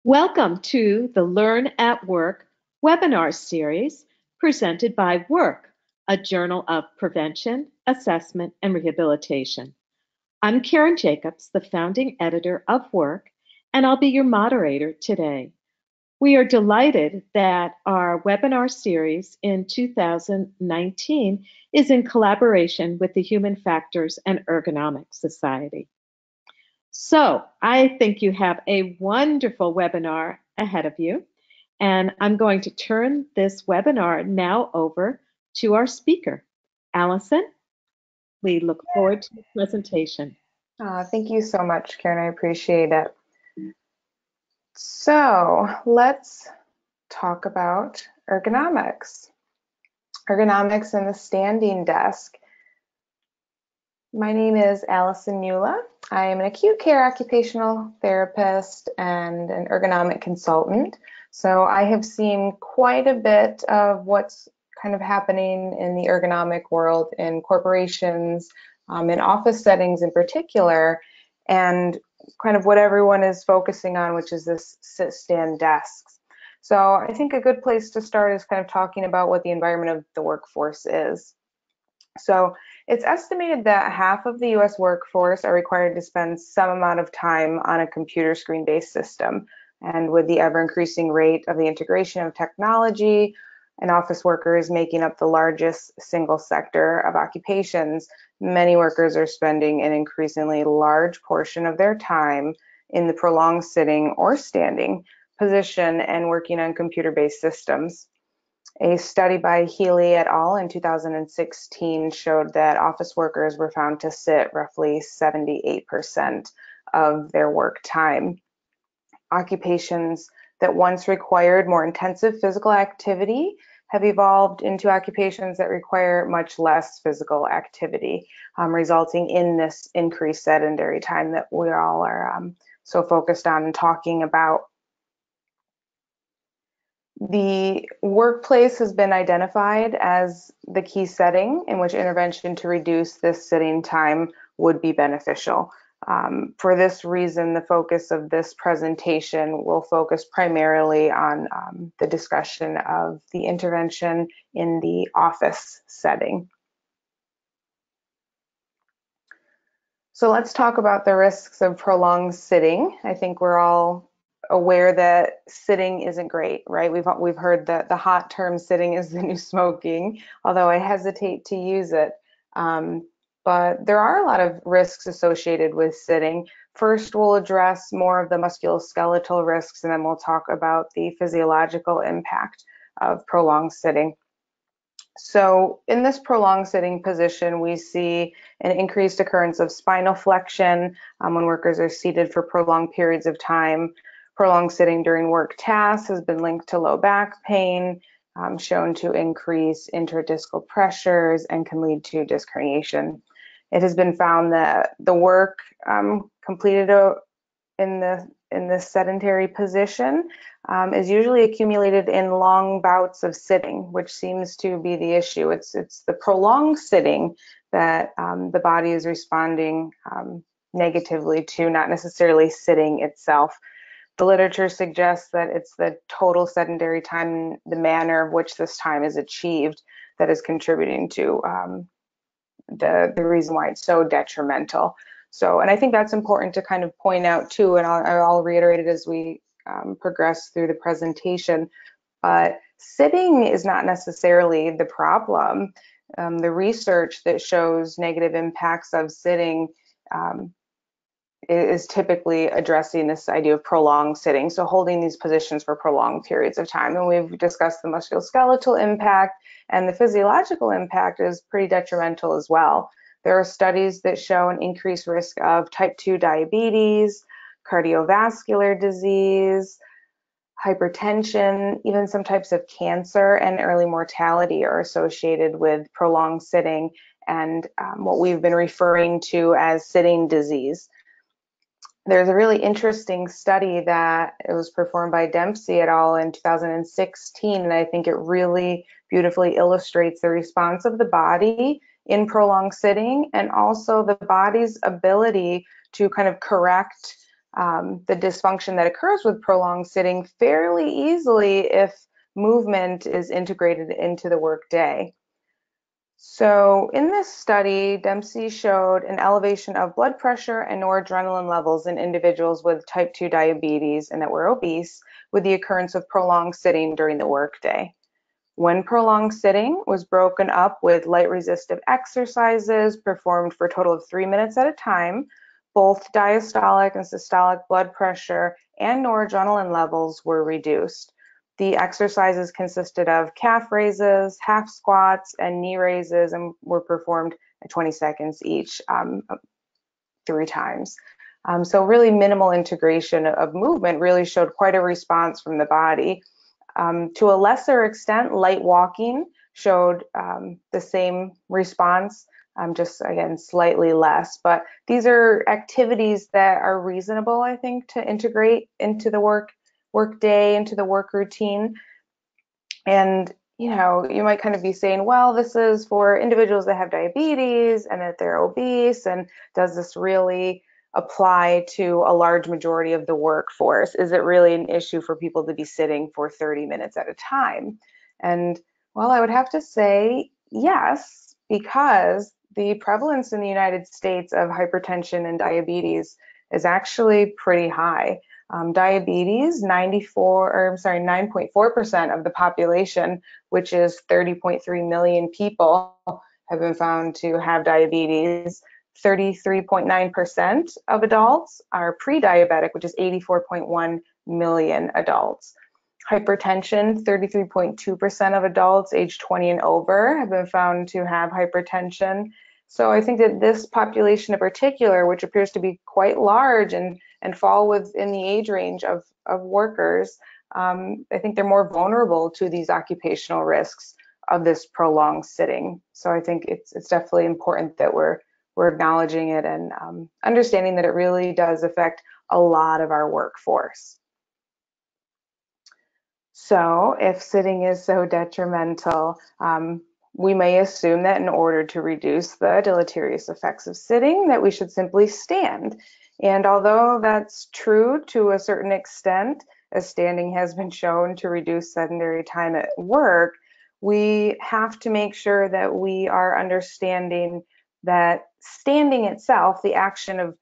Welcome to the Learn at Work webinar series presented by Work, a journal of prevention, assessment, and rehabilitation. I'm Karen Jacobs, the founding editor of Work, and I'll be your moderator today. We are delighted that our webinar series in 2019 is in collaboration with the Human Factors and Ergonomics Society. So I think you have a wonderful webinar ahead of you, and I'm going to turn this webinar now over to our speaker. Allison, we look forward to the presentation. Thank you so much, Karen. I appreciate it. So let's talk about ergonomics. Ergonomics in the standing desk. My name is Allison Mueller. I am an acute care occupational therapist and an ergonomic consultant. So I have seen quite a bit of what's kind of happening in the ergonomic world in corporations, in office settings in particular, and kind of what everyone is focusing on, which is this sit-stand desks. So I think a good place to start is kind of talking about what the environment of the workforce is. So it's estimated that half of the US workforce are required to spend some amount of time on a computer screen-based system. And with the ever-increasing rate of the integration of technology and office workers making up the largest single sector of occupations, many workers are spending an increasingly large portion of their time in the prolonged sitting or standing position and working on computer-based systems. A study by Healy et al. In 2016 showed that office workers were found to sit roughly 78% of their work time. Occupations that once required more intensive physical activity have evolved into occupations that require much less physical activity, resulting in this increased sedentary time that we all are so focused on talking about. The workplace has been identified as the key setting in which intervention to reduce this sitting time would be beneficial. For this reason, the focus of this presentation will focus primarily on the discussion of the intervention in the office setting. So let's talk about the risks of prolonged sitting. I think we're all aware that sitting isn't great, right? We've heard that the hot term sitting is the new smoking, although I hesitate to use it. But there are a lot of risks associated with sitting. First, we'll address more of the musculoskeletal risks, and then we'll talk about the physiological impact of prolonged sitting. So in this prolonged sitting position, we see an increased occurrence of spinal flexion when workers are seated for prolonged periods of time. Prolonged sitting during work tasks has been linked to low back pain, shown to increase intradiscal pressures, and can lead to disc herniation. It has been found that the work completed in this sedentary position is usually accumulated in long bouts of sitting, which seems to be the issue. It's the prolonged sitting that the body is responding negatively to, not necessarily sitting itself. The literature suggests that it's the total sedentary time, the manner of which this time is achieved, that is contributing to the reason why it's so detrimental. So, and I think that's important to kind of point out too, and I'll reiterate it as we progress through the presentation, but sitting is not necessarily the problem. The research that shows negative impacts of sitting is typically addressing this idea of prolonged sitting, so holding these positions for prolonged periods of time. And we've discussed the musculoskeletal impact, and the physiological impact is pretty detrimental as well. There are studies that show an increased risk of type 2 diabetes, cardiovascular disease, hypertension, even some types of cancer and early mortality are associated with prolonged sitting and what we've been referring to as sitting disease. There's a really interesting study that it was performed by Dempsey et al. In 2016, and I think it really beautifully illustrates the response of the body in prolonged sitting and also the body's ability to kind of correct the dysfunction that occurs with prolonged sitting fairly easily if movement is integrated into the workday. So in this study, Dempsey showed an elevation of blood pressure and noradrenaline levels in individuals with type 2 diabetes and that were obese with the occurrence of prolonged sitting during the workday. When prolonged sitting was broken up with light resistive exercises performed for a total of 3 minutes at a time, both diastolic and systolic blood pressure and noradrenaline levels were reduced. The exercises consisted of calf raises, half squats, and knee raises, and were performed at 20 seconds each, 3 times. So really minimal integration of movement really showed quite a response from the body. To a lesser extent, light walking showed the same response, just again, slightly less. But these are activities that are reasonable, I think, to integrate into the work day, into the work routine. And, you know, you might kind of be saying, well, this is for individuals that have diabetes and that they're obese, and does this really apply to a large majority of the workforce? Is it really an issue for people to be sitting for 30 minutes at a time? And well, I would have to say yes, because the prevalence in the United States of hypertension and diabetes is actually pretty high. Diabetes, 9.4% of the population, which is 30.3 million people, have been found to have diabetes. 33.9% of adults are pre-diabetic, which is 84.1 million adults. Hypertension, 33.2% of adults aged 20 and over have been found to have hypertension. So I think that this population in particular, which appears to be quite large and fall within the age range of workers, I think they're more vulnerable to these occupational risks of this prolonged sitting. So I think it's definitely important that we're acknowledging it and understanding that it really does affect a lot of our workforce. So if sitting is so detrimental, we may assume that in order to reduce the deleterious effects of sitting, that we should simply stand. And although that's true to a certain extent, as standing has been shown to reduce sedentary time at work, we have to make sure that we are understanding that standing itself, the action of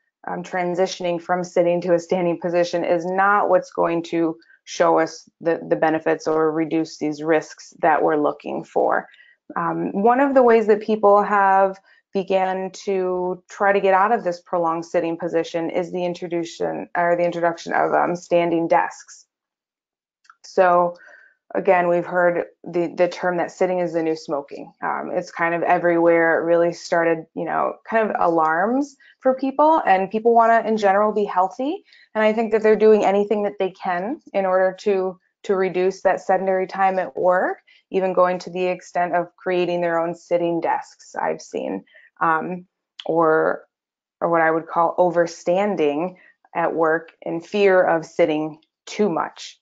transitioning from sitting to a standing position, is not what's going to show us the benefits or reduce these risks that we're looking for. One of the ways that people have began to try to get out of this prolonged sitting position is the introduction of standing desks. So again, we've heard the term that sitting is the new smoking. It's kind of everywhere. It really started, you know, kind of alarms for people, and people want to, in general, be healthy. And I think that they're doing anything that they can in order to reduce that sedentary time at work, even going to the extent of creating their own sitting desks, I've seen, or what I would call overstanding at work in fear of sitting too much.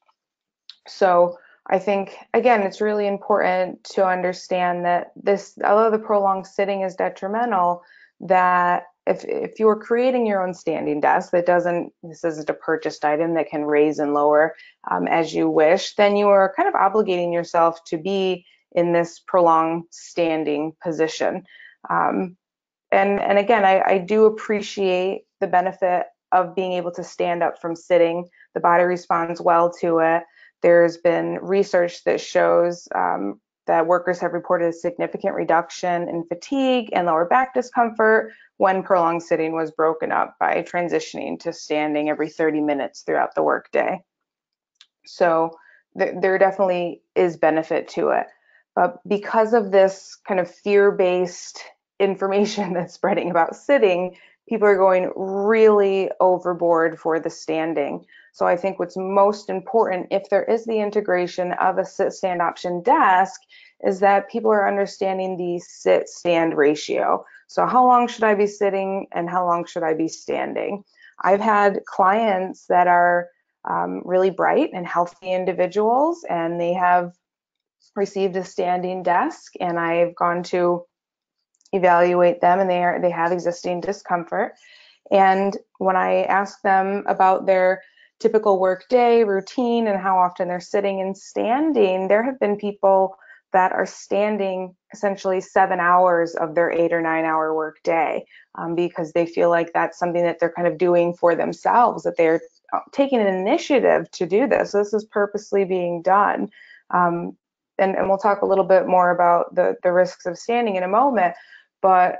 So I think, again, it's really important to understand that this, although the prolonged sitting is detrimental, that if you are creating your own standing desk this isn't a purchased item that can raise and lower as you wish, then you are kind of obligating yourself to be in this prolonged standing position. And again, I do appreciate the benefit of being able to stand up from sitting. The body responds well to it. There's been research that shows that workers have reported a significant reduction in fatigue and lower back discomfort when prolonged sitting was broken up by transitioning to standing every 30 minutes throughout the workday. So there definitely is benefit to it. But because of this kind of fear-based information that's spreading about sitting, people are going really overboard for the standing. So I think what's most important, if there is the integration of a sit-stand option desk, is that people are understanding the sit-stand ratio. So how long should I be sitting and how long should I be standing? I've had clients that are really bright and healthy individuals, and they have received a standing desk, and I've gone to evaluate them, and they have existing discomfort. And when I ask them about their typical workday routine and how often they're sitting and standing, there have been people that are standing essentially 7 hours of their 8 or 9 hour workday, because they feel like that's something that they're kind of doing for themselves, that they're taking an initiative to do this. So this is purposely being done. And we'll talk a little bit more about the risks of standing in a moment, but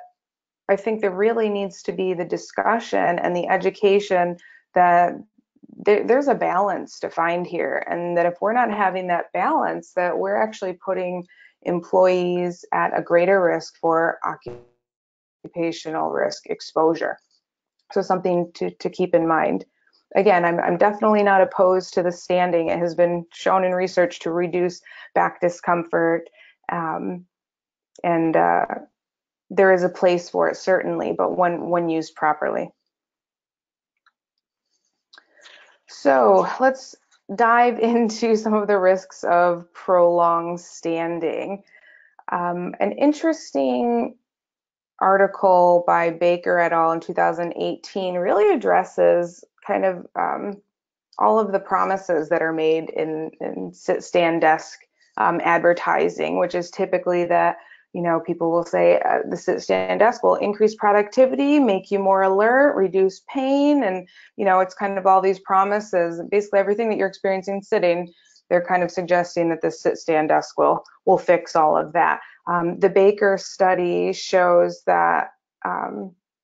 I think there really needs to be the discussion and the education that there's a balance to find here, and that if we're not having that balance, that we're actually putting employees at a greater risk for occupational risk exposure. So something to keep in mind. Again, I'm definitely not opposed to the standing. It has been shown in research to reduce back discomfort, and there is a place for it, certainly, but when used properly. So let's dive into some of the risks of prolonged standing. An interesting article by Baker et al. In 2018 really addresses kind of all of the promises that are made in sit, stand, desk advertising, which is typically that, people will say the sit, stand, desk will increase productivity, make you more alert, reduce pain, and it's kind of all these promises. Basically, everything that you're experiencing sitting, they're kind of suggesting that the sit, stand, desk will fix all of that. The Baker study shows that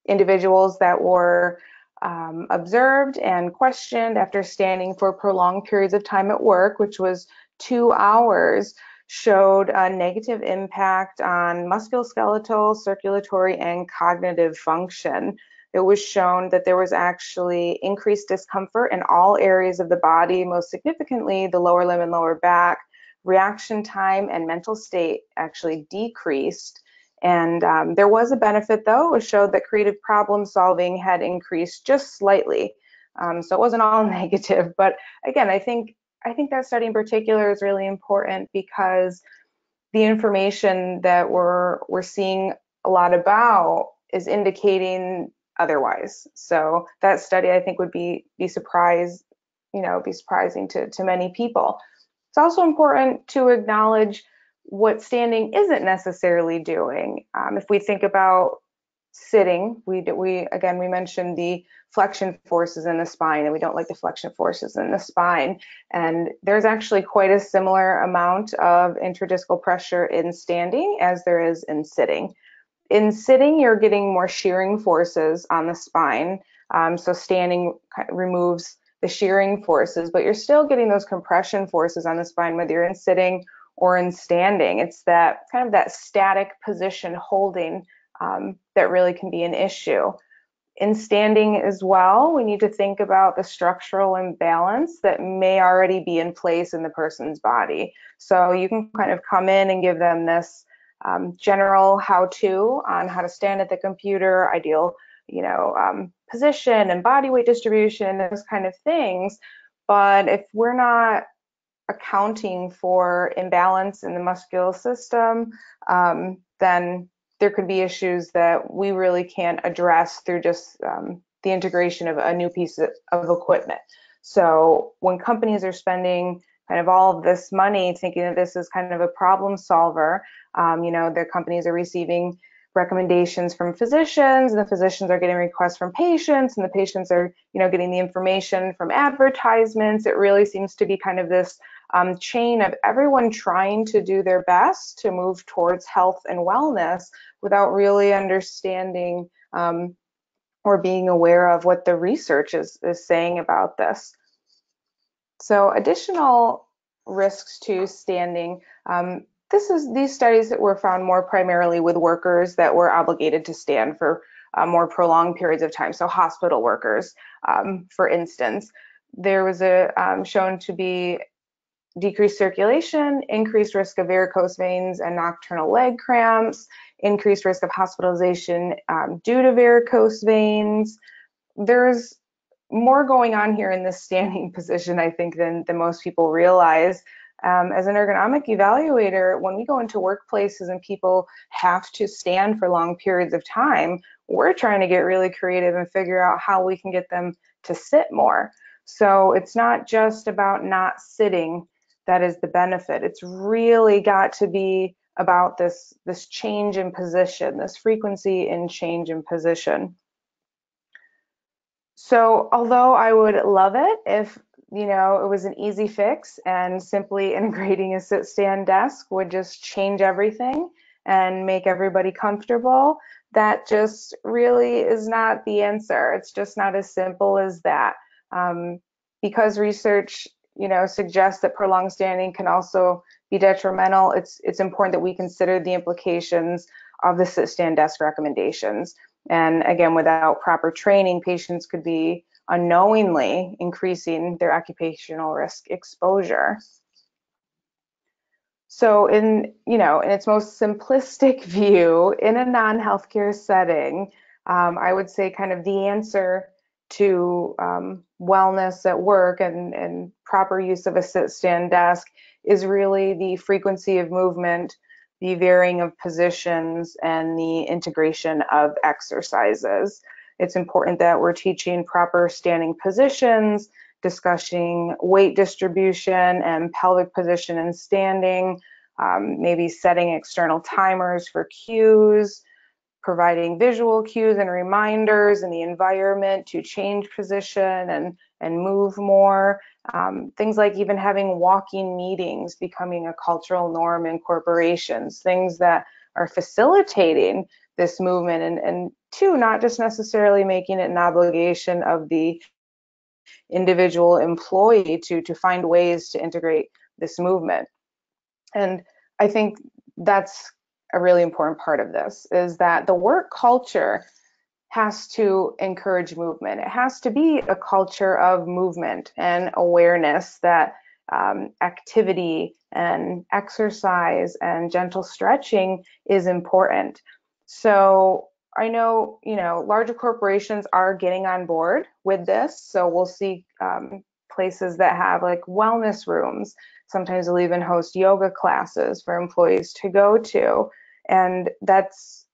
individuals that were observed and questioned after standing for prolonged periods of time at work, which was 2 hours, showed a negative impact on musculoskeletal, circulatory, and cognitive function. It was shown that there was actually increased discomfort in all areas of the body, most significantly the lower limb and lower back. Reaction time and mental state actually decreased. And there was a benefit, though. It showed that creative problem solving had increased just slightly. So it wasn't all negative. But again, I think that study in particular is really important because the information that we're seeing a lot about is indicating otherwise. So that study, I think, would be surprising to many people. It's also important to acknowledge what standing isn't necessarily doing. If we think about sitting, we mentioned the flexion forces in the spine, and we don't like the flexion forces in the spine. And there's actually quite a similar amount of intradiscal pressure in standing as there is in sitting. In sitting, you're getting more shearing forces on the spine. So standing removes the shearing forces, but you're still getting those compression forces on the spine, whether you're in sitting or in standing. It's that kind of that static position holding that really can be an issue. In standing as well, we need to think about the structural imbalance that may already be in place in the person's body. So you can kind of come in and give them this general how-to on how to stand at the computer, ideal position and body weight distribution, those kind of things. But if we're not accounting for imbalance in the muscular system, then there could be issues that we really can't address through just the integration of a new piece of equipment. So when companies are spending kind of all of this money thinking that this is kind of a problem solver, their companies are receiving recommendations from physicians, and the physicians are getting requests from patients, and the patients are getting the information from advertisements. It really seems to be kind of this chain of everyone trying to do their best to move towards health and wellness without really understanding or being aware of what the research is saying about this. So additional risks to standing. These studies that were found more primarily with workers that were obligated to stand for more prolonged periods of time. So hospital workers, for instance, there was shown to be decreased circulation, increased risk of varicose veins and nocturnal leg cramps, increased risk of hospitalization due to varicose veins. There's more going on here in this standing position, I think, than most people realize. As an ergonomic evaluator, when we go into workplaces and people have to stand for long periods of time, we're trying to get really creative and figure out how we can get them to sit more. So it's not just about not sitting that is the benefit. It's really got to be about this change in position, this frequency in change in position. So although I would love it if it was an easy fix and simply integrating a sit stand desk would just change everything and make everybody comfortable, that just really is not the answer. It's just not as simple as that. Because research suggests that prolonged standing can also be detrimental, it's important that we consider the implications of the sit stand desk recommendations. And again, without proper training, patients could be unknowingly increasing their occupational risk exposure. So in its most simplistic view, in a non-healthcare setting, I would say kind of the answer to wellness at work and proper use of a sit-stand desk is really the frequency of movement, the varying of positions, and the integration of exercises. It's important that we're teaching proper standing positions, discussing weight distribution and pelvic position and standing, maybe setting external timers for cues, providing visual cues and reminders in the environment to change position and move more. Things like even having walking meetings becoming a cultural norm in corporations, things that are facilitating this movement and two, not just necessarily making it an obligation of the individual employee to find ways to integrate this movement. And I think that's a really important part of this, is that the work culture has to encourage movement. It has to be a culture of movement and awareness that activity and exercise and gentle stretching is important. So I know, larger corporations are getting on board with this. So we'll see places that have like wellness rooms. Sometimes they'll even host yoga classes for employees to go to. And that's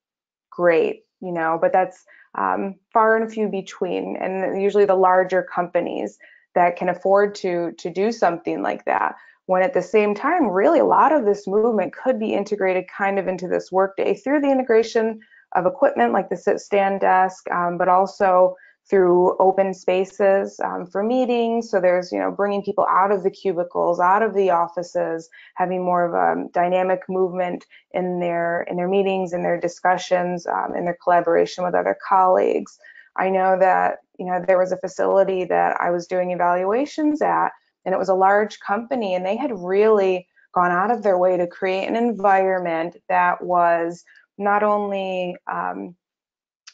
great, but that's far and few between. And usually the larger companies that can afford to do something like that. When at the same time, really a lot of this movement could be integrated kind of into this workday through the integration of equipment like the sit-stand desk, but also through open spaces for meetings. So there's, bringing people out of the cubicles, out of the offices, having more of a dynamic movement in their meetings, in their discussions, in their collaboration with other colleagues. I know that, there was a facility that I was doing evaluations at, and it was a large company, and they had really gone out of their way to create an environment that was not only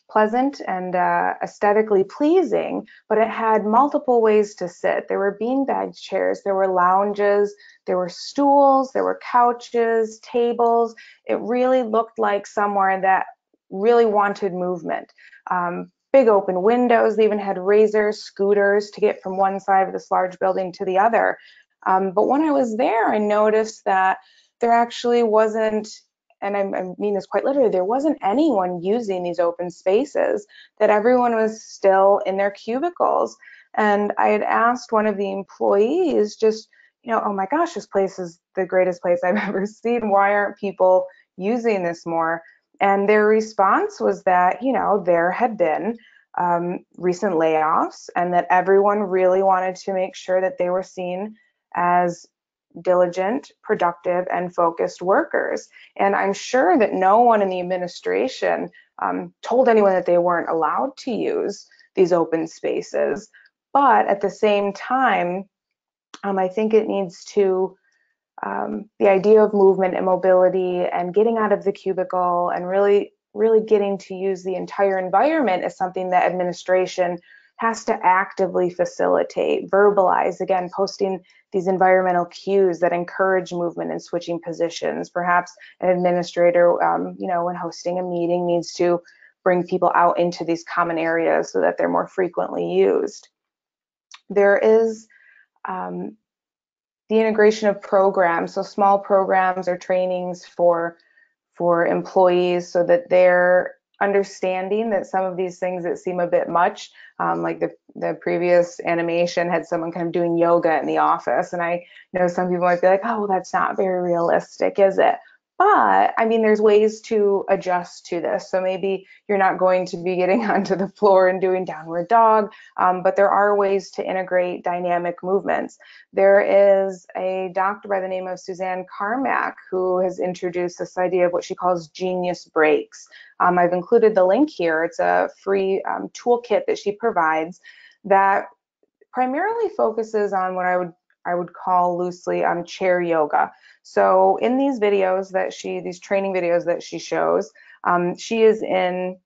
pleasant and aesthetically pleasing, but it had multiple ways to sit. There were beanbag chairs, there were lounges, there were stools, there were couches, tables. It really looked like somewhere that really wanted movement. Big open windows, they even had razors, scooters to get from one side of this large building to the other. But when I was there, I noticed that there actually wasn't, and I mean this quite literally, there wasn't anyone using these open spaces, that everyone was still in their cubicles. And I had asked one of the employees just, oh my gosh, this place is the greatest place I've ever seen. Why aren't people using this more? And their response was that, there had been recent layoffs and that everyone really wanted to make sure that they were seen as diligent, productive, and focused workers. And I'm sure that no one in the administration told anyone that they weren't allowed to use these open spaces. But at the same time, I think it needs to, the idea of movement and mobility and getting out of the cubicle and really getting to use the entire environment is something that administration has to actively facilitate, verbalize, again, posting these environmental cues that encourage movement and switching positions. Perhaps an administrator, when hosting a meeting, needs to bring people out into these common areas so that they're more frequently used. There is the integration of programs, so small programs or trainings for employees so that they're understanding that some of these things that seem a bit much, like the previous animation had someone kind of doing yoga in the office, and I know some people might be like, oh, well, that's not very realistic, is it? But I mean, there's ways to adjust to this. So maybe you're not going to be getting onto the floor and doing downward dog, but there are ways to integrate dynamic movements. There is a doctor by the name of Suzanne Carmack who has introduced this idea of what she calls genius breaks. I've included the link here. It's a free toolkit that she provides that primarily focuses on what I would call loosely chair yoga. So in these videos these training videos that she shows, she is in,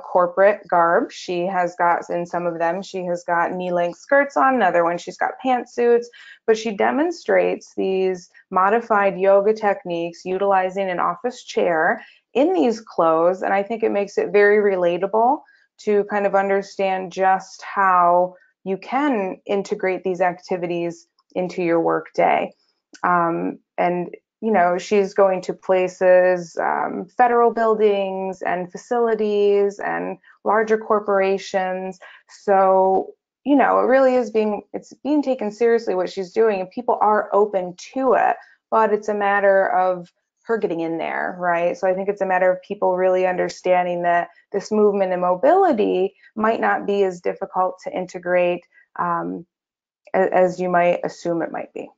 corporate garb. She has got, in some of them, she has got knee-length skirts on, another one she's got pantsuits, but she demonstrates these modified yoga techniques utilizing an office chair in these clothes, and I think it makes it very relatable to kind of understand just how you can integrate these activities into your work day. And she's going to places, federal buildings and facilities and larger corporations. So, it really is it's being taken seriously what she's doing, and people are open to it, but it's a matter of her getting in there, right? So I think it's a matter of people really understanding that this movement and mobility might not be as difficult to integrate as you might assume it might be.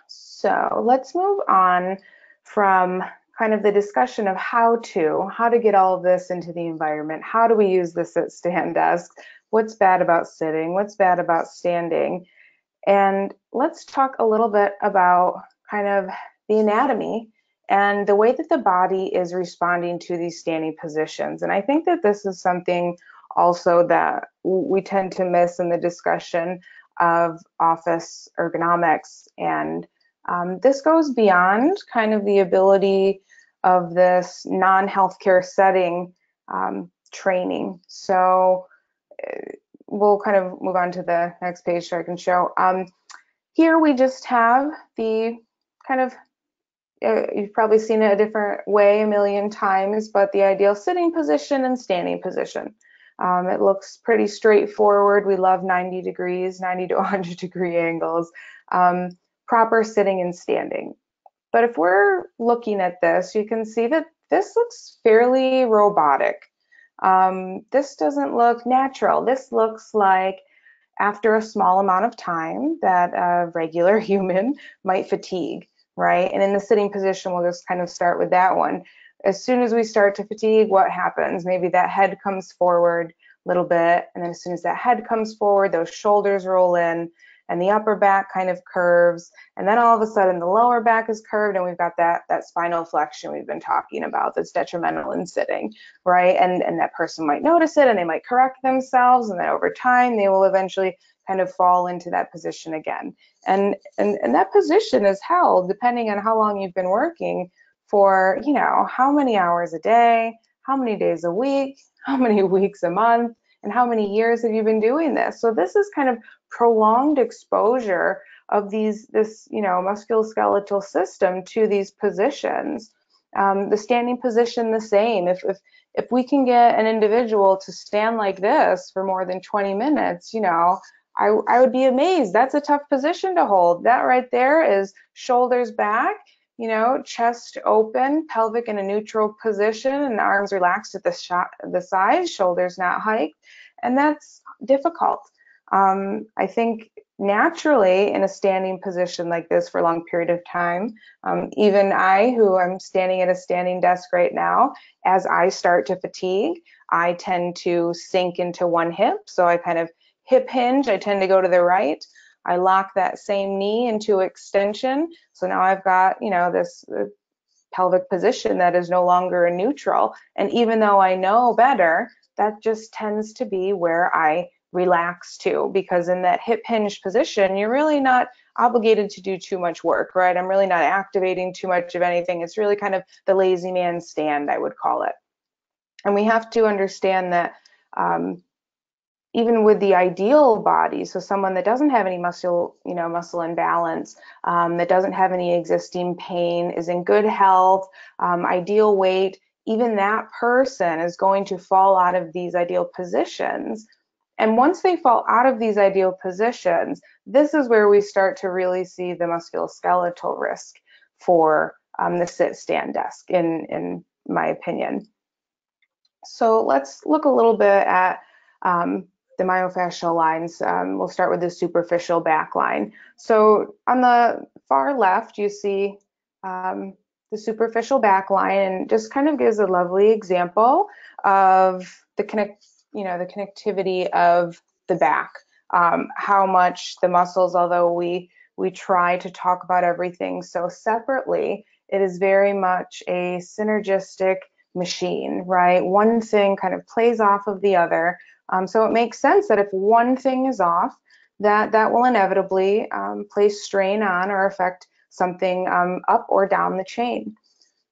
So let's move on from kind of the discussion of how to get all of this into the environment. How do we use this at stand desks? What's bad about sitting? What's bad about standing? And let's talk a little bit about kind of the anatomy and the way that the body is responding to these standing positions. And I think that this is something also that we tend to miss in the discussion of office ergonomics. And this goes beyond kind of the ability of this non-healthcare setting training. So we'll kind of move on to the next page so I can show. Here we just have the kind of, you've probably seen it a different way a million times, but the ideal sitting position and standing position. It looks pretty straightforward. We love 90 degrees, 90 to 100 degree angles, proper sitting and standing. But if we're looking at this, you can see that this looks fairly robotic. This doesn't look natural. This looks like after a small amount of time that a regular human might fatigue, right? And in the sitting position, we'll just kind of start with that one. As soon as we start to fatigue, what happens? Maybe that head comes forward a little bit, and then as soon as that head comes forward, those shoulders roll in, and the upper back kind of curves, and then all of a sudden the lower back is curved, and we've got that spinal flexion we've been talking about that's detrimental in sitting, right? And that person might notice it, and they might correct themselves, and then over time they will eventually kind of fall into that position again. And that position is held depending on how long you've been working for, how many hours a day, how many days a week, how many weeks a month, and how many years have you been doing this? So this is kind of prolonged exposure of this musculoskeletal system to these positions. The standing position, the same. If we can get an individual to stand like this for more than 20 minutes, I would be amazed. That's a tough position to hold. That right there is shoulders back, chest open, pelvic in a neutral position, and the arms relaxed at the sides, shoulders not hiked, and that's difficult. I think naturally in a standing position like this for a long period of time, even I, who I'm standing at a standing desk right now, as I start to fatigue, I tend to sink into one hip. So I kind of hip hinge, I tend to go to the right. I lock that same knee into extension. So now I've got, this pelvic position that is no longer a neutral. And even though I know better, that just tends to be where I relax to, because in that hip hinge position, you're really not obligated to do too much work, right? I'm really not activating too much of anything. It's really kind of the lazy man stand, I would call it. And we have to understand that even with the ideal body, so someone that doesn't have any muscle imbalance, that doesn't have any existing pain, is in good health, ideal weight, even that person is going to fall out of these ideal positions. And once they fall out of these ideal positions, this is where we start to really see the musculoskeletal risk for the sit-stand desk, in my opinion. So let's look a little bit at the myofascial lines. We'll start with the superficial back line. So on the far left, you see the superficial back line, and just kind of gives a lovely example of the connectivity of the back. How much the muscles, although we try to talk about everything so separately, it is very much a synergistic machine, right? One thing kind of plays off of the other. So it makes sense that if one thing is off, that will inevitably place strain on or affect something up or down the chain.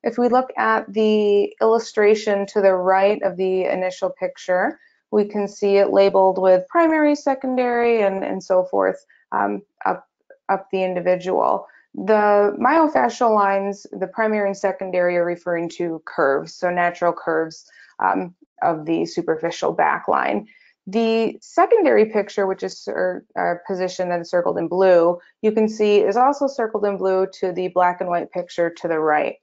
If we look at the illustration to the right of the initial picture, we can see it labeled with primary, secondary, and so forth up the individual. The myofascial lines, the primary and secondary, are referring to curves, so natural curves of the superficial back line. The secondary picture, which is positioned and circled in blue, you can see is also circled in blue to the black and white picture to the right.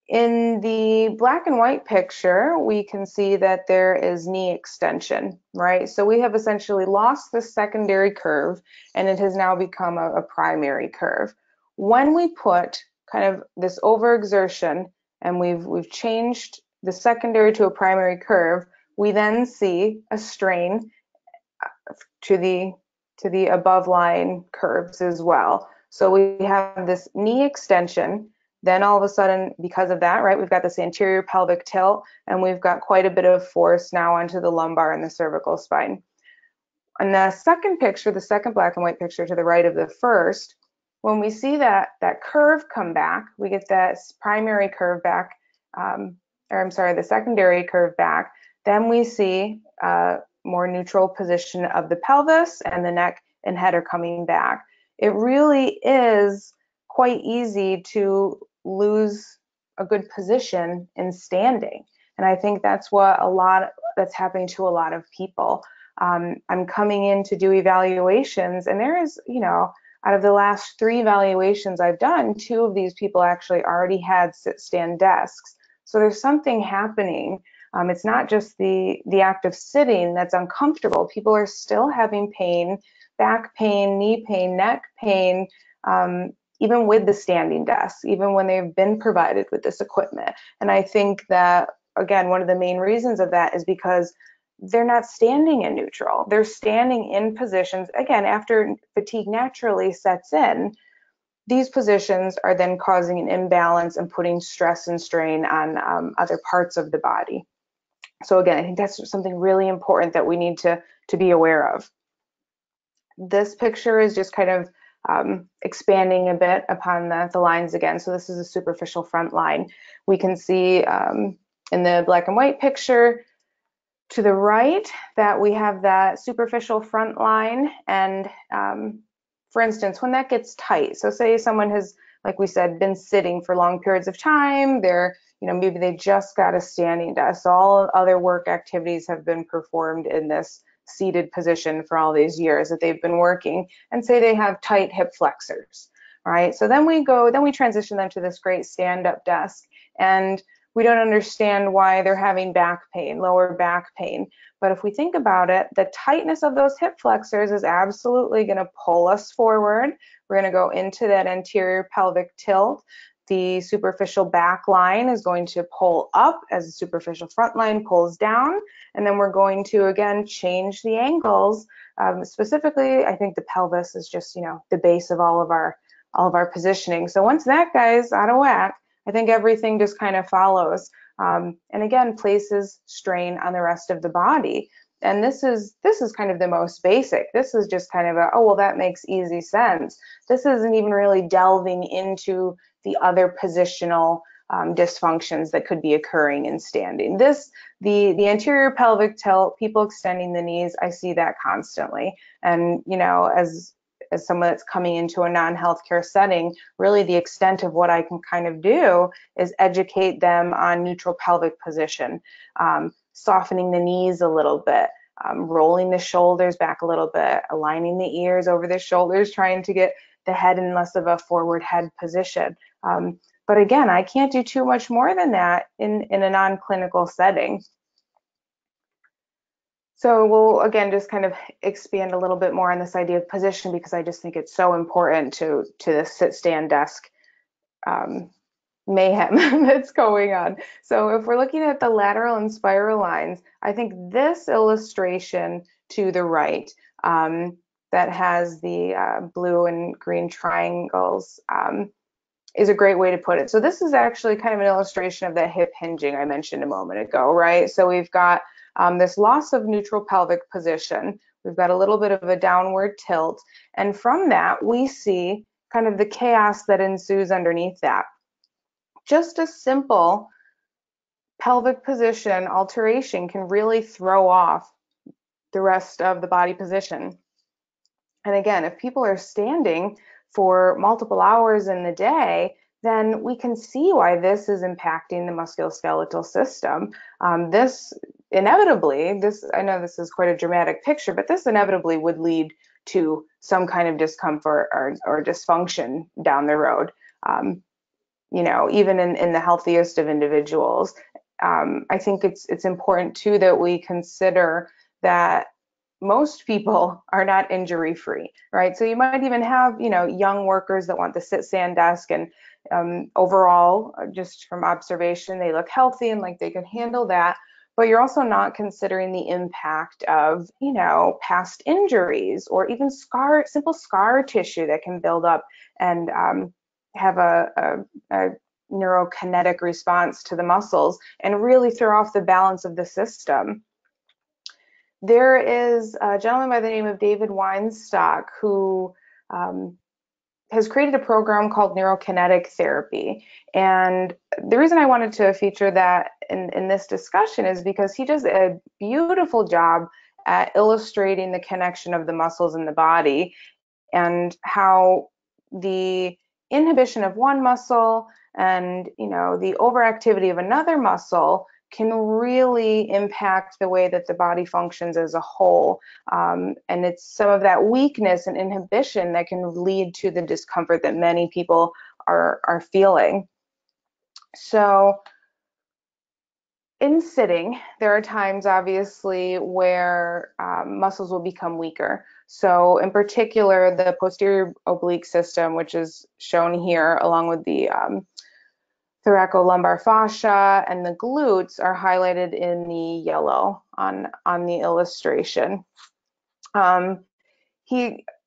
In the black and white picture, we can see that there is knee extension, right? So we have essentially lost the secondary curve, and it has now become a primary curve. When we put kind of this overexertion and we've changed the secondary to a primary curve, we then see a strain to the above line curves as well. So we have this knee extension. Then all of a sudden, because of that, right, we've got this anterior pelvic tilt, and we've got quite a bit of force now onto the lumbar and the cervical spine. On the second picture, the second black and white picture to the right of the first, when we see that curve come back, we get that primary curve back, the secondary curve back, then we see a more neutral position of the pelvis, and the neck and head are coming back. It really is quite easy to lose a good position in standing. And I think that's that's happening to a lot of people. I'm coming in to do evaluations, and there is, out of the last 3 evaluations I've done, 2 of these people actually already had sit-stand desks. So there's something happening. It's not just the act of sitting that's uncomfortable. People are still having pain, back pain, knee pain, neck pain, even with the standing desks, even when they've been provided with this equipment. And I think that, again, one of the main reasons of that is because they're not standing in neutral. They're standing in positions, again, after fatigue naturally sets in. These positions are then causing an imbalance and putting stress and strain on other parts of the body. So again, I think that's something really important that we need to be aware of. This picture is just kind of expanding a bit upon the lines again. So this is a superficial front line. We can see in the black and white picture to the right that we have that superficial front line. And for instance, when that gets tight, so say someone has, like we said, been sitting for long periods of time, they're, maybe they just got a standing desk. All other work activities have been performed in this seated position for all these years that they've been working, and say they have tight hip flexors, right? So then we transition them to this great stand-up desk, and we don't understand why they're having back pain, lower back pain. But if we think about it, the tightness of those hip flexors is absolutely going to pull us forward. We're going to go into that anterior pelvic tilt. The superficial back line is going to pull up as the superficial front line pulls down. And then we're going to, again, change the angles. Specifically, I think the pelvis is just, the base of all of our positioning. So once that guy's out of whack, I think everything just kind of follows, and again, places strain on the rest of the body. And this is kind of the most basic. This is just kind of oh, well, that makes easy sense. This isn't even really delving into the other positional dysfunctions that could be occurring in standing. The anterior pelvic tilt, people extending the knees, I see that constantly. And as as someone that's coming into a non-healthcare setting, really the extent of what I can kind of do is educate them on neutral pelvic position, softening the knees a little bit, rolling the shoulders back a little bit, aligning the ears over the shoulders, trying to get the head in less of a forward head position. But again, I can't do too much more than that in a non-clinical setting. So we'll, again, just kind of expand a little bit more on this idea of position, because I just think it's so important to the sit, stand, desk mayhem that's going on. So if we're looking at the lateral and spiral lines, I think this illustration to the right that has the blue and green triangles is a great way to put it. So this is actually kind of an illustration of that hip hinging I mentioned a moment ago, right? So we've got this loss of neutral pelvic position. We've got a little bit of a downward tilt. And from that, we see kind of the chaos that ensues underneath that. Just a simple pelvic position alteration can really throw off the rest of the body position. And again, if people are standing for multiple hours in the day, then we can see why this is impacting the musculoskeletal system. This inevitably, I know this is quite a dramatic picture, but this inevitably would lead to some kind of discomfort or dysfunction down the road. You know, even in the healthiest of individuals. I think it's important too that we consider that most people are not injury free, right? So you might even have, you know, young workers that want the sit, stand, desk, and overall, just from observation, they look healthy and like they can handle that. But you're also not considering the impact of, you know, past injuries or even simple scar tissue that can build up and have a neurokinetic response to the muscles and really throw off the balance of the system. There is a gentleman by the name of David Weinstock who has created a program called neurokinetic therapy. And the reason I wanted to feature that in this discussion is because he does a beautiful job at illustrating the connection of the muscles in the body and how the inhibition of one muscle and, you know, the overactivity of another muscle can really impact the way that the body functions as a whole. And it's some of that weakness and inhibition that can lead to the discomfort that many people are feeling. So in sitting, there are times obviously where muscles will become weaker. So in particular, the posterior oblique system, which is shown here along with the thoracolumbar fascia and the glutes, are highlighted in the yellow on the illustration.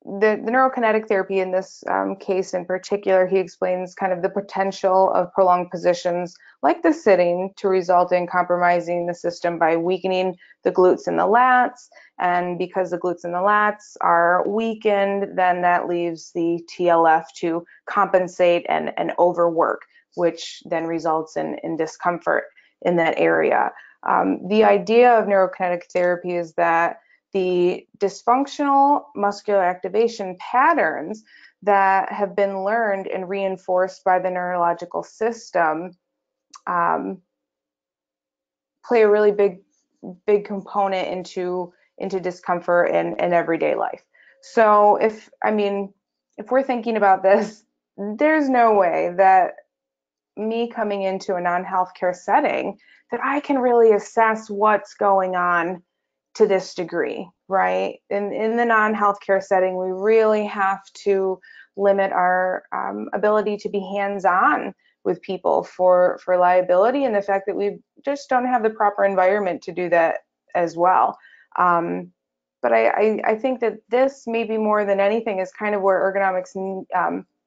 The neurokinetic therapy in this case in particular, he explains kind of the potential of prolonged positions like the sitting to result in compromising the system by weakening the glutes and the lats. And because the glutes and the lats are weakened, then that leaves the TLF to compensate and overwork, which then results in discomfort in that area. The idea of neurokinetic therapy is that the dysfunctional muscular activation patterns that have been learned and reinforced by the neurological system play a really big component into discomfort in everyday life. So if we're thinking about this, there's no way that me coming into a non-healthcare setting that I can really assess what's going on to this degree, right? In the non-healthcare setting, we really have to limit our ability to be hands-on with people for liability and the fact that we just don't have the proper environment to do that as well. But I think that this maybe more than anything is kind of where ergonomics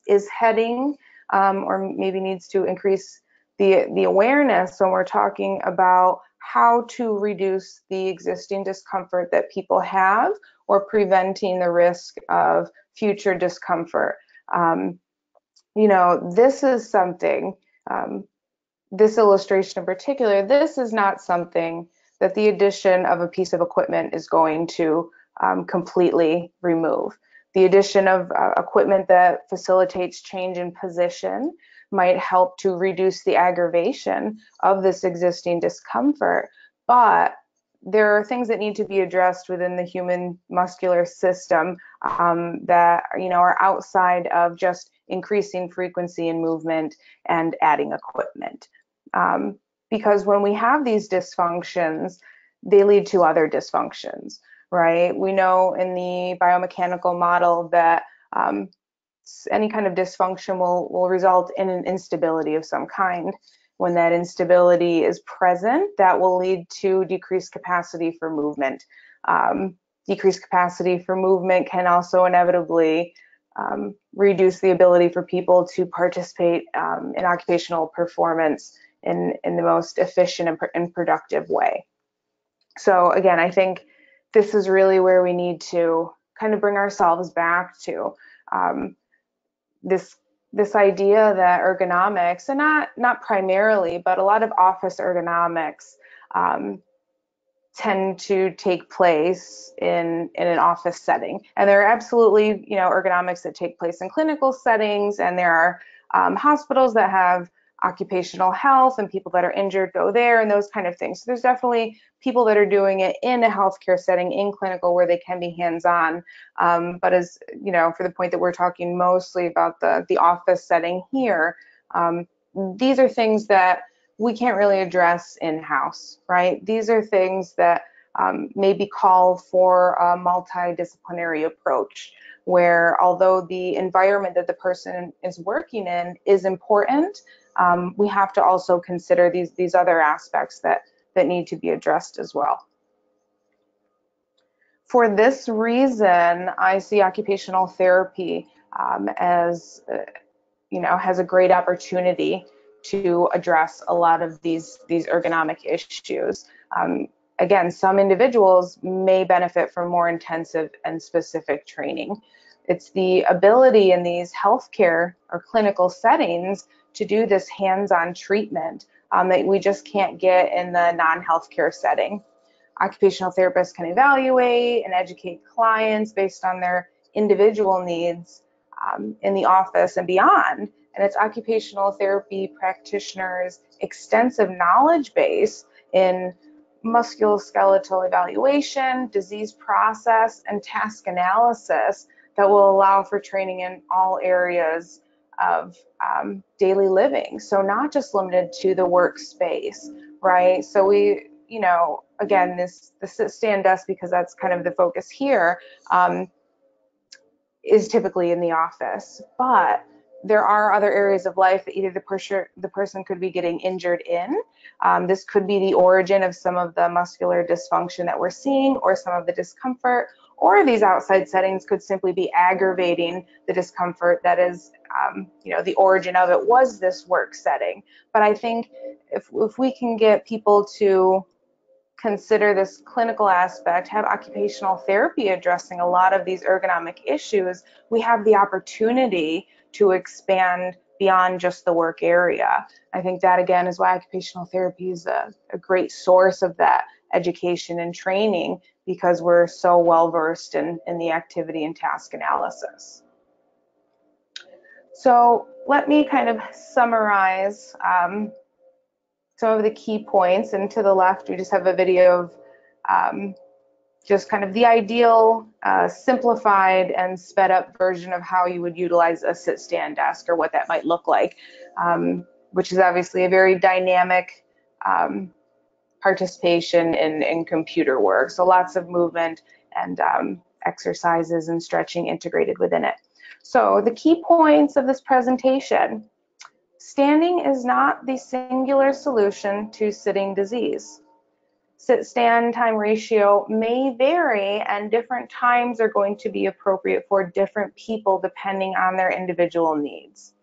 is heading, or maybe needs to increase the awareness when we're talking about how to reduce the existing discomfort that people have or preventing the risk of future discomfort. You know, this is something, this illustration in particular, this is not something that the addition of a piece of equipment is going to completely remove. The addition of equipment that facilitates change in position might help to reduce the aggravation of this existing discomfort, but there are things that need to be addressed within the human muscular system that are outside of just increasing frequency and movement and adding equipment. Because when we have these dysfunctions, they lead to other dysfunctions, right? We know in the biomechanical model that any kind of dysfunction will result in an instability of some kind. When that instability is present, that will lead to decreased capacity for movement. Decreased capacity for movement can also inevitably reduce the ability for people to participate in occupational performance in the most efficient and productive way. So again, I think this is really where we need to kind of bring ourselves back to this idea that ergonomics, and not primarily, but a lot of office ergonomics tend to take place in an office setting. And there are absolutely, ergonomics that take place in clinical settings, and there are hospitals that have occupational health, and people that are injured go there, and those kind of things. So there's definitely people that are doing it in a healthcare setting, in clinical, where they can be hands-on. But as for the point that we're talking mostly about the office setting here, these are things that we can't really address in-house, right? These are things that maybe call for a multidisciplinary approach, where although the environment that the person is working in is important, we have to also consider these other aspects that need to be addressed as well. For this reason, I see occupational therapy as has a great opportunity to address a lot of these ergonomic issues. Again, some individuals may benefit from more intensive and specific training. It's the ability in these healthcare or clinical settings to do this hands-on treatment that we just can't get in the non-healthcare setting. Occupational therapists can evaluate and educate clients based on their individual needs in the office and beyond. And it's occupational therapy practitioners' extensive knowledge base in musculoskeletal evaluation, disease process, and task analysis that will allow for training in all areas of daily living. So not just limited to the workspace, right? So we, again, the sit stand desk, because that's kind of the focus here, is typically in the office. But there are other areas of life that either the person could be getting injured in. This could be the origin of some of the muscular dysfunction that we're seeing, or some of the discomfort, or these outside settings could simply be aggravating the discomfort that is, the origin of it was this work setting. But I think if we can get people to consider this clinical aspect, have occupational therapy addressing a lot of these ergonomic issues, we have the opportunity to expand beyond just the work area. I think that, again, is why occupational therapy is a great source of that education and training, because we're so well versed in the activity and task analysis. So let me kind of summarize some of the key points. And to the left, we just have a video of just kind of the ideal simplified and sped up version of how you would utilize a sit-stand desk, or what that might look like, which is obviously a very dynamic participation in computer work. So lots of movement and exercises and stretching integrated within it. So the key points of this presentation: standing is not the singular solution to sitting disease. Sit-stand time ratio may vary, and different times are going to be appropriate for different people depending on their individual needs.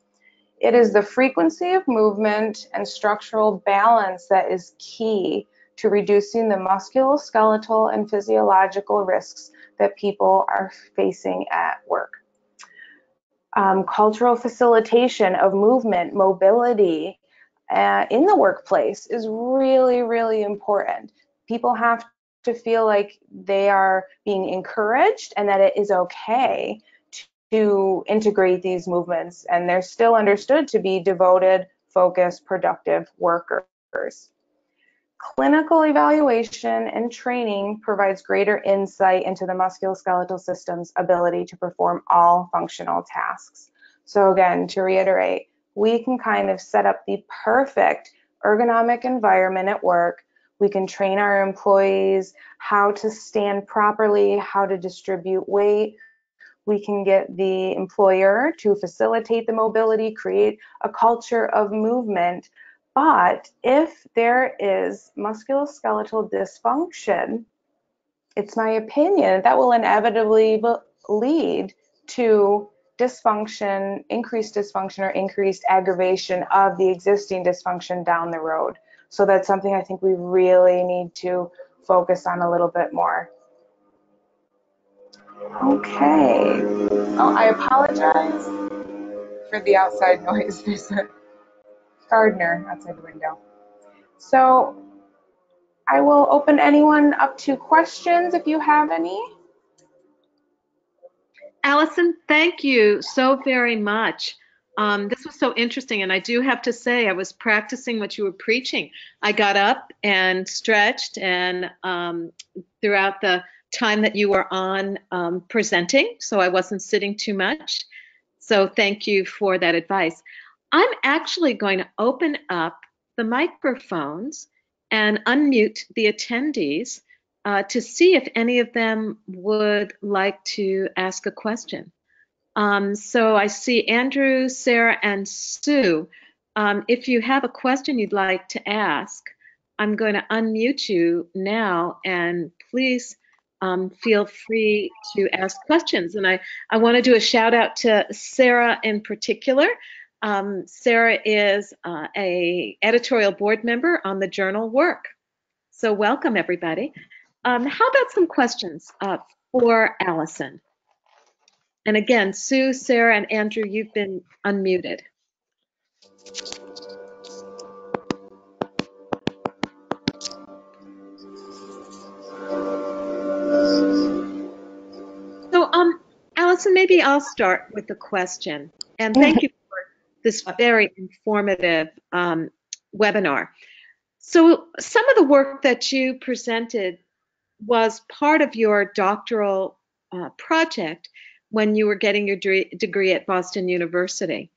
It is the frequency of movement and structural balance that is key to reducing the musculoskeletal and physiological risks that people are facing at work. Cultural facilitation of movement, mobility in the workplace is really, really important. People have to feel like they are being encouraged and that it is okay to integrate these movements, and they're still understood to be devoted, focused, productive workers. Clinical evaluation and training provides greater insight into the musculoskeletal system's ability to perform all functional tasks. So again, to reiterate, we can kind of set up the perfect ergonomic environment at work. We can train our employees how to stand properly, how to distribute weight. We can get the employer to facilitate the mobility, create a culture of movement. But if there is musculoskeletal dysfunction, it's my opinion that will inevitably lead to dysfunction, increased dysfunction, or increased aggravation of the existing dysfunction down the road. So that's something I think we really need to focus on a little bit more. Okay. Oh, I apologize for the outside noise. There's a gardener outside the window. So I will open anyone up to questions if you have any. Allison, thank you so very much. This was so interesting, and I do have to say I was practicing what you were preaching. I got up and stretched, and throughout the time that you were on presenting, so I wasn't sitting too much. So thank you for that advice. I'm actually going to open up the microphones and unmute the attendees to see if any of them would like to ask a question. So I see Andrew, Sarah, and Sue. If you have a question you'd like to ask, I'm going to unmute you now, and please feel free to ask questions. And I want to do a shout out to Sarah in particular. Sarah is a editorial board member on the journal Work. So welcome, everybody. How about some questions for Allison? And again, Sue, Sarah, and Andrew, you've been unmuted. So, Allison, maybe I'll start with the question. And thank you for this very informative webinar. So, some of the work that you presented was part of your doctoral project when you were getting your degree at Boston University.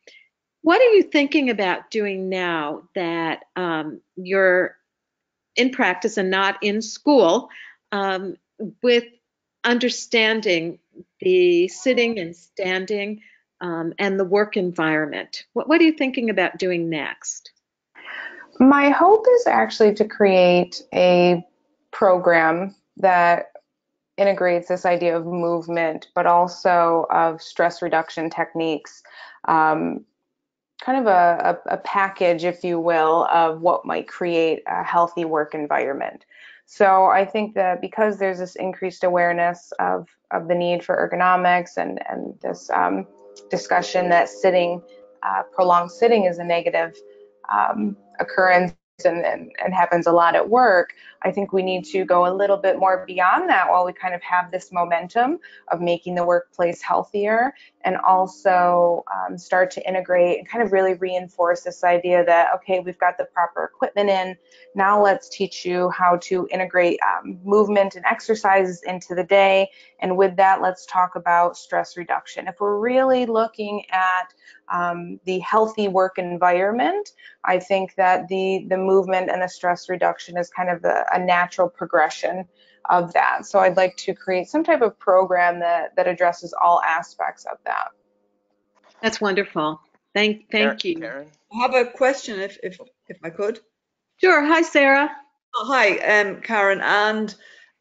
What are you thinking about doing now that you're in practice and not in school with understanding the sitting and standing and the work environment? What are you thinking about doing next? My hope is actually to create a program that integrates this idea of movement, but also of stress reduction techniques, kind of a package, if you will, of what might create a healthy work environment. So I think that because there's this increased awareness of the need for ergonomics and this discussion that sitting, prolonged sitting is a negative occurrence and happens a lot at work, I think we need to go a little bit more beyond that while we kind of have this momentum of making the workplace healthier, and also start to integrate and kind of really reinforce this idea that, okay, we've got the proper equipment in, now let's teach you how to integrate movement and exercises into the day, and with that, let's talk about stress reduction. If we're really looking at the healthy work environment, I think that the movement and the stress reduction is kind of a natural progression of that. So I'd like to create some type of program that addresses all aspects of that. That's wonderful. Thank you. Karen? I have a question, if I could. Sure. Hi, Sarah. Oh, hi, Karen, and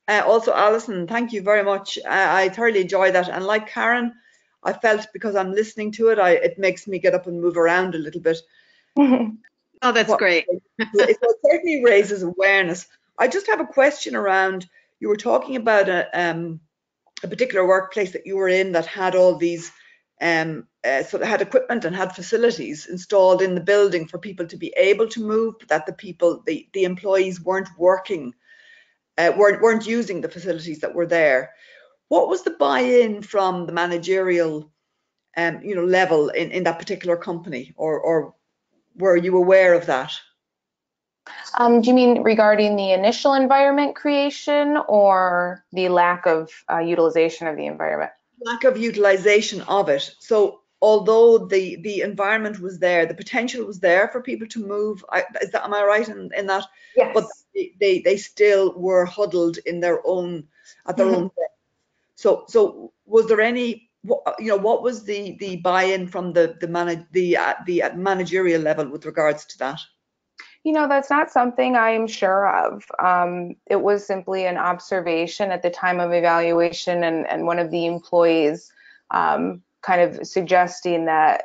also Alison. Thank you very much. I thoroughly enjoyed that, and like Karen, I felt because I'm listening to it, it makes me get up and move around a little bit. Oh, that's great. It certainly raises awareness. I just have a question around, you were talking about a particular workplace that you were in that had all these, so they had equipment and had facilities installed in the building for people to be able to move, but that the employees weren't working, weren't using the facilities that were there. What was the buy-in from the managerial level in that particular company, or were you aware of that? Do you mean regarding the initial environment creation or the lack of utilization of the environment? Lack of utilization of it. So although the environment was there, the potential was there for people to move. Am I right in that? Yes. But they still were huddled in their own So was there any, what was the buy-in from the managerial level with regards to that? That's not something I am sure of. It was simply an observation at the time of evaluation, and one of the employees kind of suggesting that,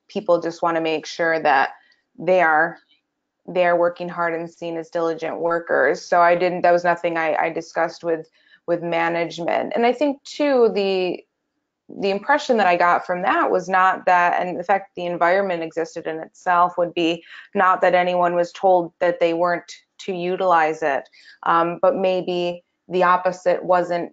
people just want to make sure that they are working hard and seen as diligent workers. So that was nothing I discussed with management. And I think too, the impression that I got from that was not that, and the fact the environment existed in itself would be not that anyone was told that they weren't to utilize it, but maybe the opposite wasn't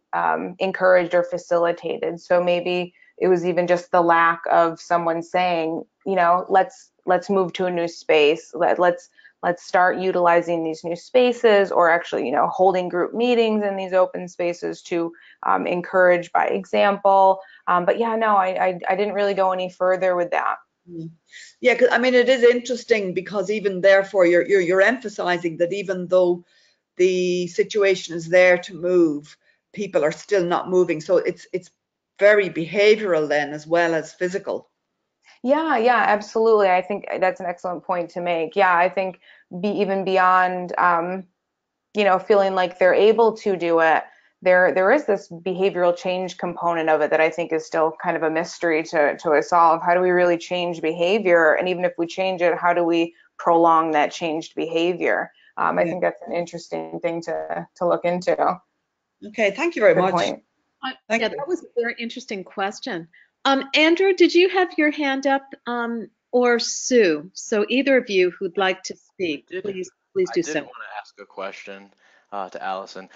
encouraged or facilitated. So maybe it was even just the lack of someone saying, let's move to a new space. Let's start utilizing these new spaces, or actually, holding group meetings in these open spaces to encourage by example. But yeah, no, I didn't really go any further with that. Yeah, because I mean, it is interesting because even therefore you're emphasizing that even though the situation is there to move, people are still not moving. So it's very behavioral then as well as physical. Yeah, absolutely. I think that's an excellent point to make. Yeah, I think even beyond, feeling like they're able to do it, there is this behavioral change component of it that I think is still kind of a mystery to us all. How do we really change behavior? And even if we change it, how do we prolong that changed behavior? I think that's an interesting thing to look into. Okay, thank you very Good much. point. Yeah, that was a very interesting question. Andrew, did you have your hand up, or Sue? So either of you who'd like to speak, please do so. I did want to ask a question to Allison.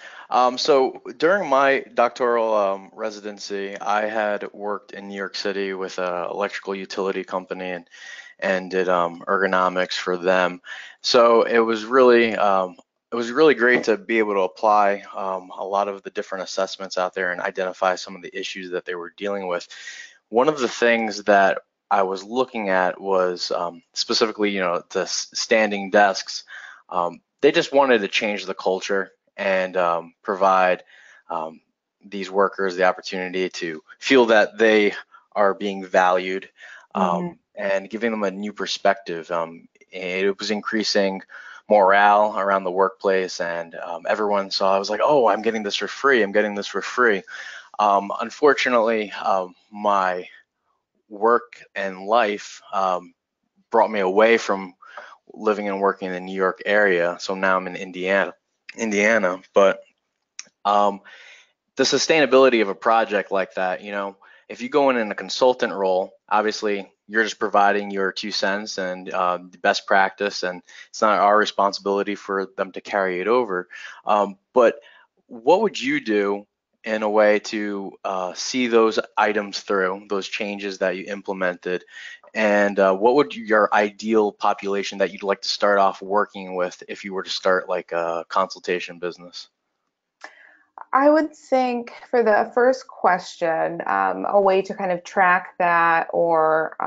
So during my doctoral residency, I had worked in New York City with an electrical utility company and did ergonomics for them. So it was really great to be able to apply a lot of the different assessments out there and identify some of the issues that they were dealing with. One of the things that I was looking at was specifically, the standing desks. They just wanted to change the culture and provide these workers the opportunity to feel that they are being valued, and giving them a new perspective. It was increasing morale around the workplace, and everyone saw, I was like, oh, I'm getting this for free. I'm getting this for free. Unfortunately, my work and life brought me away from living and working in the New York area. So now I'm in Indiana. But the sustainability of a project like that, if you go in a consultant role, obviously you're just providing your 2 cents and the best practice, and it's not our responsibility for them to carry it over. But what would you do in a way to see those items through, those changes that you implemented, and what would your ideal population that you'd like to start off working with if you were to start like a consultation business? I would think for the first question, a way to kind of track that, or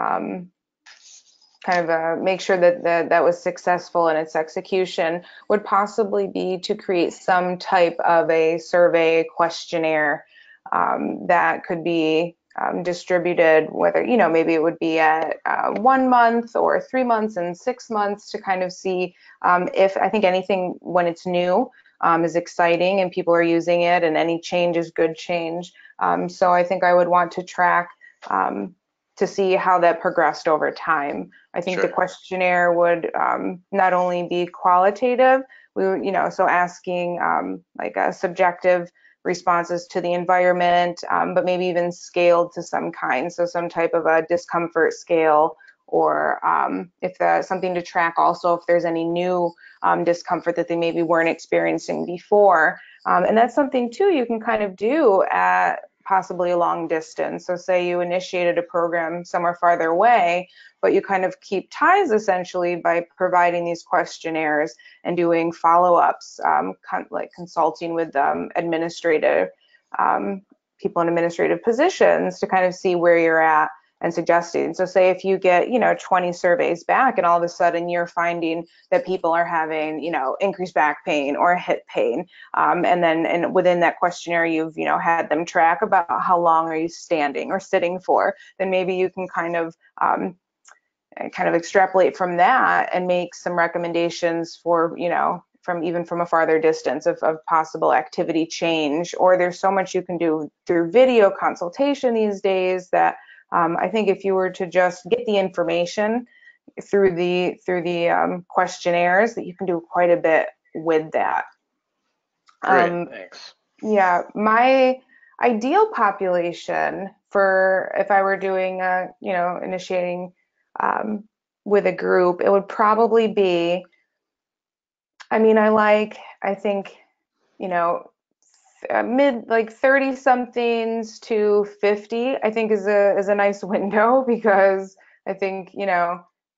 kind of make sure that was successful in its execution, would possibly be to create some type of a survey questionnaire that could be distributed, whether, maybe it would be at 1 month or 3 months and 6 months, to kind of see if, I think anything when it's new is exciting and people are using it, and any change is good change. So I think I would want to track to see how that progressed over time. I think Sure. the questionnaire would not only be qualitative, so asking like subjective responses to the environment, but maybe even scaled to some kind. So some type of a discomfort scale, or if there's something to track also if there's any new discomfort that they maybe weren't experiencing before. And that's something too you can kind of do at possibly a long distance. So say you initiated a program somewhere farther away, but you kind of keep ties essentially by providing these questionnaires and doing follow-ups, like consulting with administrative people in administrative positions to kind of see where you're at and suggesting. So say if you get, 20 surveys back and all of a sudden you're finding that people are having, increased back pain or hip pain, and within that questionnaire you've, had them track about how long are you standing or sitting for, then maybe you can kind of extrapolate from that and make some recommendations for, from a farther distance of possible activity change. Or there's so much you can do through video consultation these days that I think if you were to just get the information through the questionnaires, that you can do quite a bit with that. Great, thanks. Yeah, my ideal population for if I were doing initiating with a group, it would probably be, I think, mid like 30 somethings to 50, I think is a nice window, because I think,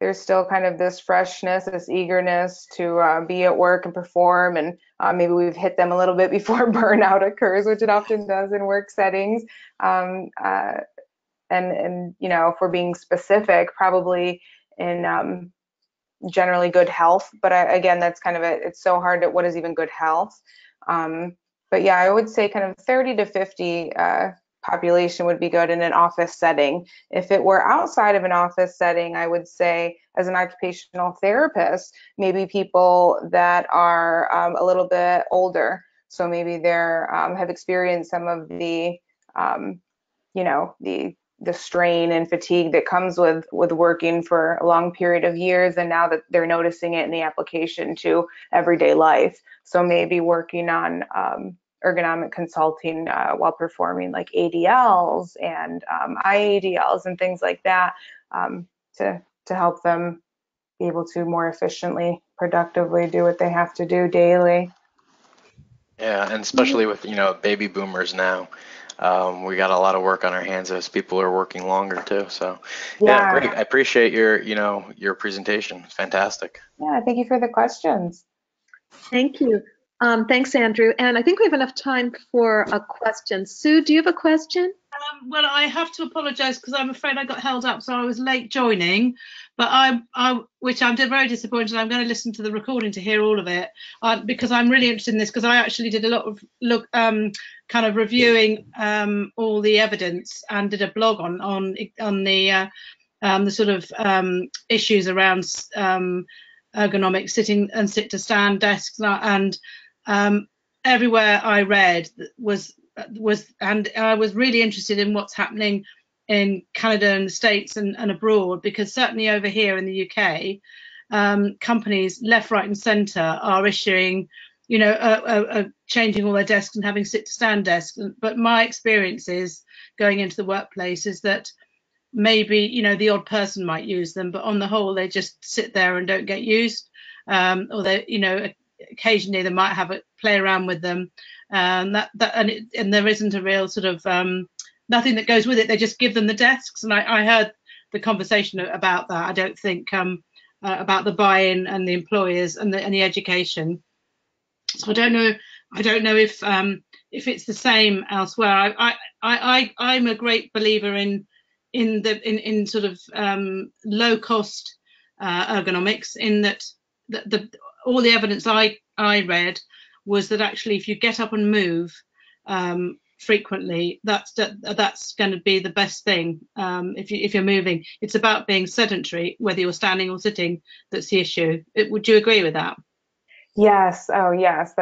there's still kind of this freshness, this eagerness to be at work and perform, and maybe we've hit them a little bit before burnout occurs, which it often does in work settings. And if we're being specific, probably in generally good health. But again, that's kind of it's so hard what is even good health. But yeah, I would say kind of 30 to 50 population would be good in an office setting. If it were outside of an office setting, I would say as an occupational therapist, maybe people that are a little bit older. So maybe they're have experienced some of the, the strain and fatigue that comes with working for a long period of years, and now that they're noticing it in the application to everyday life. So maybe working on ergonomic consulting while performing like ADLs and IADLs and things like that, to help them be able to more efficiently, productively do what they have to do daily. Yeah, and especially with, baby boomers now, we got a lot of work on our hands as people are working longer too. So yeah, great. I appreciate your presentation. It's fantastic. Yeah, thank you for the questions. Thank you. Thanks, Andrew. And I think we have enough time for a question. Sue, do you have a question? Well, I have to apologise because I'm afraid I got held up, so I was late joining. But which I'm very disappointed. I'm going to listen to the recording to hear all of it, because I'm really interested in this, because I actually did a lot of kind of reviewing all the evidence and did a blog on the sort of issues around ergonomic sitting and sit to stand desks, and everywhere I read was and I was really interested in what's happening in Canada and the States and abroad, because certainly over here in the UK, companies left, right and centre are issuing, changing all their desks and having sit to stand desks. But my experience is going into the workplace is that maybe, the odd person might use them, but on the whole, they just sit there and don't get used. Or they, occasionally they might have a play around with them. And there isn't a real sort of nothing that goes with it. They just give them the desks. And I heard the conversation about that. I don't think about the buy-in and the employers and the education. So I don't know if it's the same elsewhere. I'm a great believer in sort of low cost ergonomics, in that all the evidence I read was that actually if you get up and move frequently, that's going to be the best thing. If you're moving, it's about being sedentary, whether you're standing or sitting. That's the issue. Would you agree with that? Yes. Oh, yes.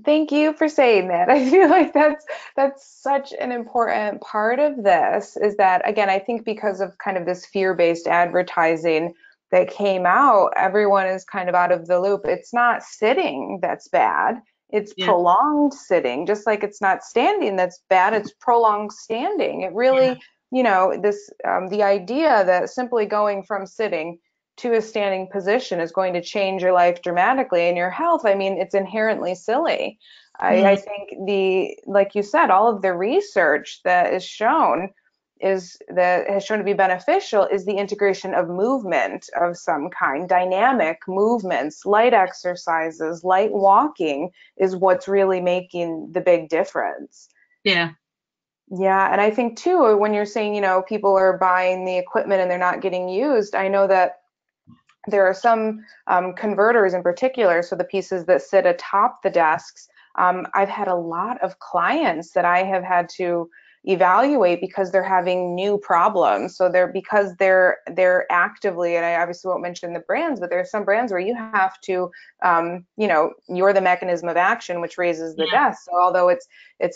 Thank you for saying that. I feel like that's such an important part of this, is that, again, I think because of kind of this fear-based advertising that came out, everyone is kind of out of the loop. It's not sitting that's bad. It's prolonged sitting, just like it's not standing that's bad. It's prolonged standing. It really, the idea that simply going from sitting to a standing position is going to change your life dramatically and your health, I mean, it's inherently silly. I think like you said, all of the research that is shown that has shown to be beneficial is the integration of movement of some kind, dynamic movements, light exercises, light walking is what's really making the big difference. Yeah. Yeah, and I think too, when you're saying, people are buying the equipment and they're not getting used, I know that there are some converters in particular, so the pieces that sit atop the desks. I've had a lot of clients that I have had to evaluate because they're having new problems. So because they're actively, and I obviously won't mention the brands, but there are some brands where you have to, you're the mechanism of action, which raises the desk. So although it's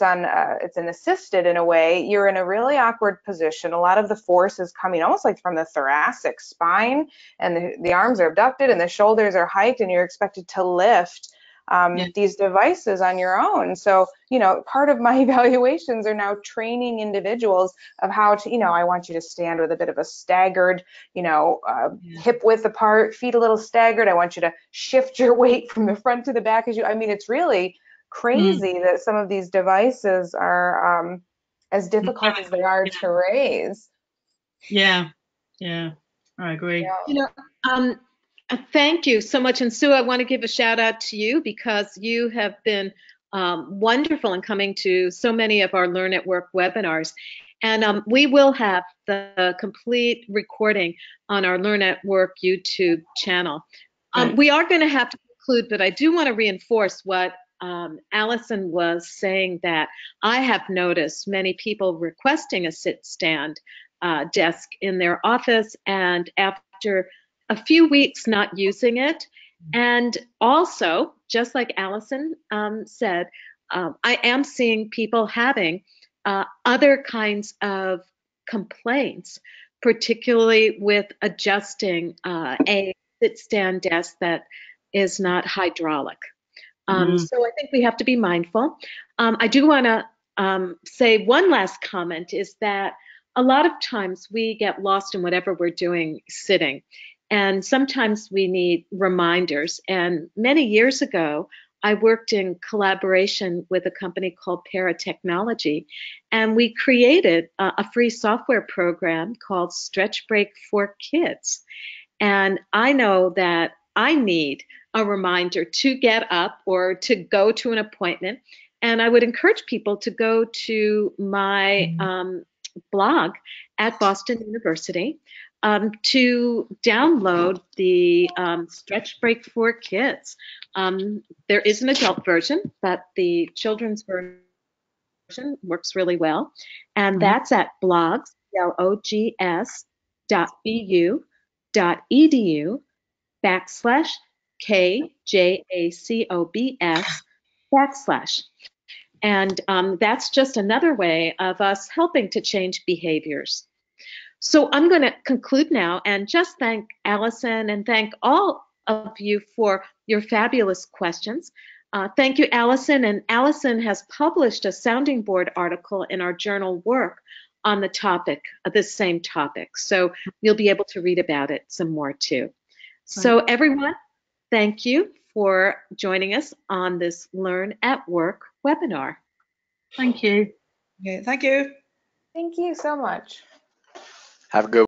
an assisted in a way, you're in a really awkward position. A lot of the force is coming almost like from the thoracic spine, and the arms are abducted and the shoulders are hiked, and you're expected to lift these devices on your own. So, part of my evaluations are now training individuals of how to, I want you to stand with a bit of a staggered, hip width apart, feet a little staggered. I want you to shift your weight from the front to the back it's really crazy that some of these devices are as difficult as they are to raise. Yeah, I agree. Thank you so much. And Sue, I want to give a shout out to you because you have been wonderful in coming to so many of our Learn at Work webinars. And we will have the complete recording on our Learn at Work YouTube channel. We are going to have to conclude, but I do want to reinforce what Allison was saying, that I have noticed many people requesting a sit-stand desk in their office, and after a few weeks not using it. And also, just like Allison said, I am seeing people having other kinds of complaints, particularly with adjusting a sit-stand desk that is not hydraulic. So I think we have to be mindful. I do want to say one last comment is that a lot of times we get lost in whatever we're doing sitting. And sometimes we need reminders. And many years ago, I worked in collaboration with a company called Paratechnology, and we created a free software program called Stretch Break for Kids. And I know that I need a reminder to get up or to go to an appointment. And I would encourage people to go to my blog at Boston University to download the Stretch Break for Kids. There is an adult version, but the children's version works really well. And that's at blogs, logs.bu.edu/KJACOBS/. And that's just another way of us helping to change behaviors. So I'm going to conclude now and just thank Allison and thank all of you for your fabulous questions. Thank you, Allison. And Allison has published a sounding board article in our journal Work on the topic, this same topic. So you'll be able to read about it some more too. So everyone, thank you for joining us on this Learn at Work webinar. Thank you. Okay, thank you. Thank you so much. Have a good